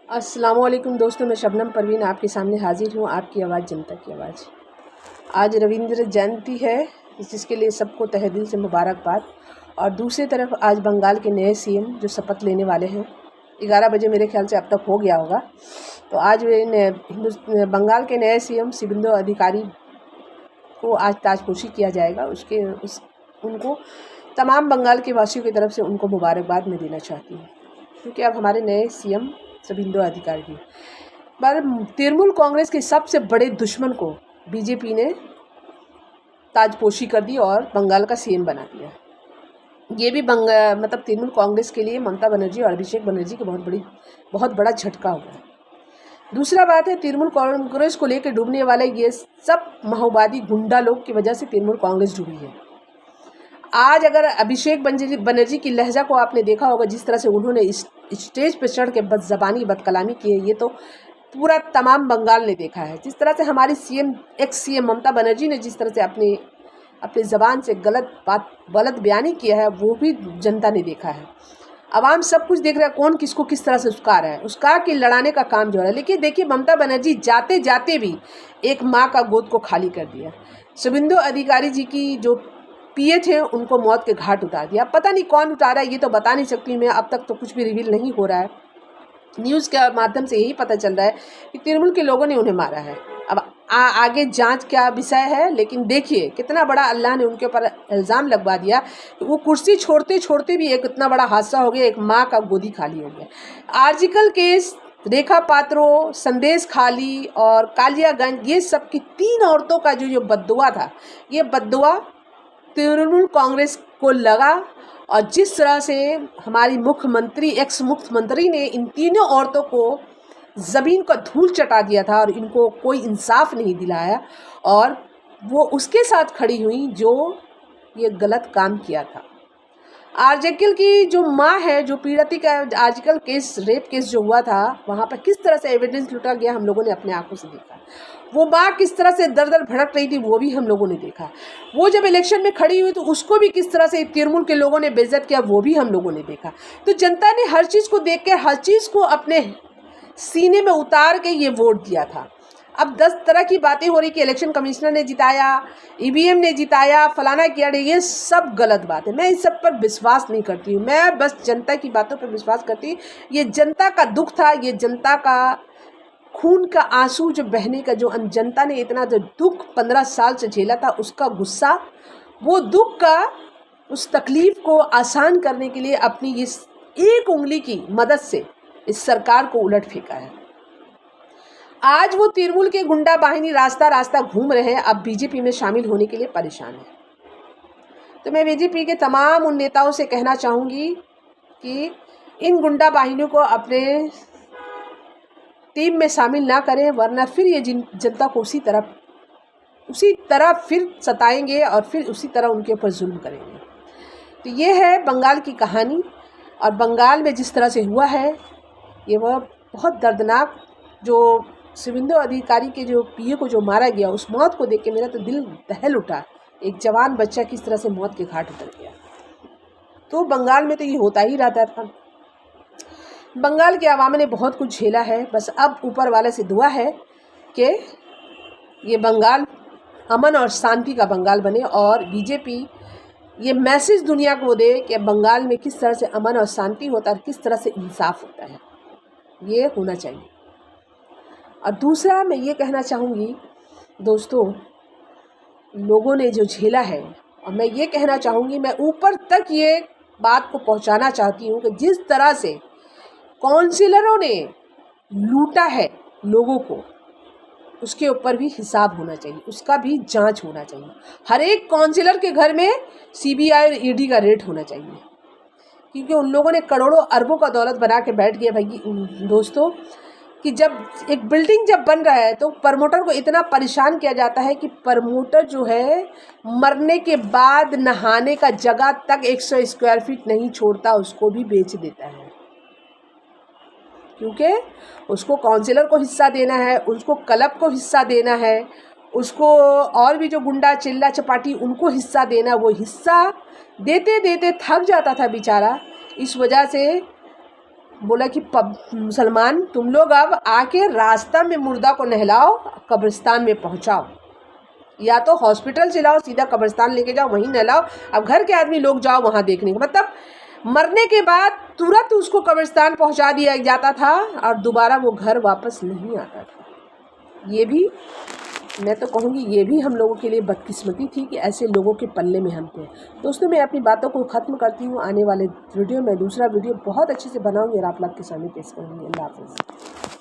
अस्सलामुअलैकुम दोस्तों, मैं शबनम परवीन आपके सामने हाजिर हूँ। आपकी आवाज़ जनता की आवाज़। आज रविंद्र जयंती है, जिसके लिए सबको तहे दिल से मुबारकबाद। और दूसरी तरफ आज बंगाल के नए सीएम जो शपथ लेने वाले हैं, 11 बजे मेरे ख्याल से अब तक हो गया होगा। तो आज बंगाल के नए सीएम शुभेंदु अधिकारी को आज ताजपोशी किया जाएगा। उनको तमाम बंगाल के वासियों की तरफ से उनको मुबारकबाद मैं देना चाहती हूँ, क्योंकि अब हमारे नए सीएम शुभेंदु अधिकारी। पर तृणमूल कांग्रेस के सबसे बड़े दुश्मन को बीजेपी ने ताजपोशी कर दी और बंगाल का सीएम बना दिया। ये भी तृणमूल कांग्रेस के लिए ममता बनर्जी और अभिषेक बनर्जी का बहुत बड़ा झटका हुआ। दूसरा बात है, तृणमूल कांग्रेस को लेकर डूबने वाले ये सब माओवादी गुंडा लोग की वजह से तृणमूल कांग्रेस डूबी है। आज अगर अभिषेक बनर्जी की लहजा को आपने देखा होगा, जिस तरह से उन्होंने स्टेज पर चढ़ के बदजबानी बदकलामी की है, ये तो पूरा तमाम बंगाल ने देखा है। जिस तरह से हमारी एक्स सीएम ममता बनर्जी ने जिस तरह से अपनी ज़बान से गलत बयानी किया है, वो भी जनता ने देखा है। आवाम सब कुछ देख रहा है, कौन किसको किस तरह से उसका रहा है, उसका कि लड़ाने का काम जो है। लेकिन देखिए, ममता बनर्जी जाते जाते भी एक माँ का गोद को खाली कर दिया। शुभेंदु अधिकारी जी की जो पीए थे, उनको मौत के घाट उतार दिया। पता नहीं कौन उतारा है, ये तो बता नहीं सकती मैं, अब तक तो कुछ भी रिवील नहीं हो रहा है। न्यूज़ के माध्यम से यही पता चल रहा है कि तृणमूल के लोगों ने उन्हें मारा है। अब आगे जांच क्या विषय है, लेकिन देखिए कितना बड़ा अल्लाह ने उनके ऊपर इल्ज़ाम लगवा दिया। वो कुर्सी छोड़ते छोड़ते भी एक इतना बड़ा हादसा हो गया, एक माँ का गोदी खाली हो गया। आर्जिकल केस, रेखा पात्रो, संदेश खाली और कालियागंज, ये सब की 3 औरतों का जो बद्दुआ था, ये बद्दुआ तृणमूल कांग्रेस को लगा। और जिस तरह से हमारी एक्स मुख्यमंत्री ने इन तीनों औरतों को ज़मीन का धूल चटा दिया था और इनको कोई इंसाफ नहीं दिलाया, और वो उसके साथ खड़ी हुई जो ये गलत काम किया था। आर्जिकल की जो माँ है, जो पीड़िता का आर्जिकल केस, रेप केस जो हुआ था, वहाँ पर किस तरह से एविडेंस लुटा गया, हम लोगों ने अपने आंखों से देखा। वो माँ किस तरह से दर दर भड़क रही थी, वो भी हम लोगों ने देखा। वो जब इलेक्शन में खड़ी हुई तो उसको भी किस तरह से तृणमूल के लोगों ने बेइज्जत किया, वो भी हम लोगों ने देखा। तो जनता ने हर चीज़ को देख कर, हर चीज़ को अपने सीने में उतार के ये वोट दिया था। अब 10 तरह की बातें हो रही कि इलेक्शन कमिश्नर ने जिताया, ईवीएम ने जिताया, फलाना किया, ये सब गलत बात है। मैं इस सब पर विश्वास नहीं करती हूँ, मैं बस जनता की बातों पर विश्वास करती हूँ। ये जनता का दुख था, ये जनता का खून का आंसू जो बहने का, जो जनता ने इतना जो दुख 15 साल से झेला था, उसका गुस्सा, वो दुख का, उस तकलीफ को आसान करने के लिए अपनी इस एक उंगली की मदद से इस सरकार को उलट फेंका है। आज वो तृणमूल के गुंडा बाहिनी रास्ता रास्ता घूम रहे हैं, अब बीजेपी में शामिल होने के लिए परेशान है। तो मैं बीजेपी के तमाम उन नेताओं से कहना चाहूँगी कि इन गुंडा बाहिनियों को अपने टीम में शामिल ना करें, वरना फिर ये जनता को उसी तरह फिर सताएंगे और फिर उसी तरह उनके ऊपर जुल्म करेंगे। तो ये है बंगाल की कहानी, और बंगाल में जिस तरह से हुआ है, ये वह बहुत दर्दनाक, जो शुभेंदु अधिकारी के जो पीए को जो मारा गया, उस मौत को देख के मेरा तो दिल दहल उठा। एक जवान बच्चा किस तरह से मौत के घाट उतर गया। तो बंगाल में तो ये होता ही रहता था। बंगाल के आवाम ने बहुत कुछ झेला है, बस अब ऊपर वाले से दुआ है कि ये बंगाल अमन और शांति का बंगाल बने, और बीजेपी ये मैसेज दुनिया को दे कि बंगाल में किस तरह से अमन और शांति होता है, किस तरह से इंसाफ होता है, ये होना चाहिए। और दूसरा मैं ये कहना चाहूँगी दोस्तों, लोगों ने जो झेला है, और मैं ये कहना चाहूँगी, मैं ऊपर तक ये बात को पहुँचाना चाहती हूँ कि जिस तरह से काउंसिलरों ने लूटा है लोगों को, उसके ऊपर भी हिसाब होना चाहिए, उसका भी जांच होना चाहिए। हर एक काउंसिलर के घर में सीबीआई और ईडी का रेड होना चाहिए, क्योंकि उन लोगों ने करोड़ों अरबों का दौलत बना के बैठ गया भाई दोस्तों, कि जब एक बिल्डिंग जब बन रहा है तो प्रमोटर को इतना परेशान किया जाता है कि प्रमोटर जो है मरने के बाद नहाने का जगह तक 100 स्क्वायर फीट नहीं छोड़ता, उसको भी बेच देता है, क्योंकि उसको काउंसिलर को हिस्सा देना है, उसको क्लब को हिस्सा देना है, उसको और भी जो गुंडा चिल्ला चपाटी उनको हिस्सा देना। वो हिस्सा देते देते थक जाता था बेचारा। इस वजह से बोला कि मुसलमान तुम लोग अब आके रास्ता में मुर्दा को नहलाओ, कब्रिस्तान में पहुंचाओ, या तो हॉस्पिटल से लाओ सीधा कब्रिस्तान लेके जाओ वहीं नहलाओ, अब घर के आदमी लोग जाओ वहाँ देखने को। मतलब मरने के बाद तुरंत उसको कब्रिस्तान पहुंचा दिया जाता था और दोबारा वो घर वापस नहीं आता था। ये भी मैं तो कहूँगी ये भी हम लोगों के लिए बदकिस्मती थी कि ऐसे लोगों के पल्ले में हम थे। दोस्तों मैं अपनी बातों को ख़त्म करती हूँ। आने वाले वीडियो में दूसरा वीडियो बहुत अच्छे से बनाऊँगी और आप लोग के सामने पेश करूँगी। अल्लाह हाफ़िज़।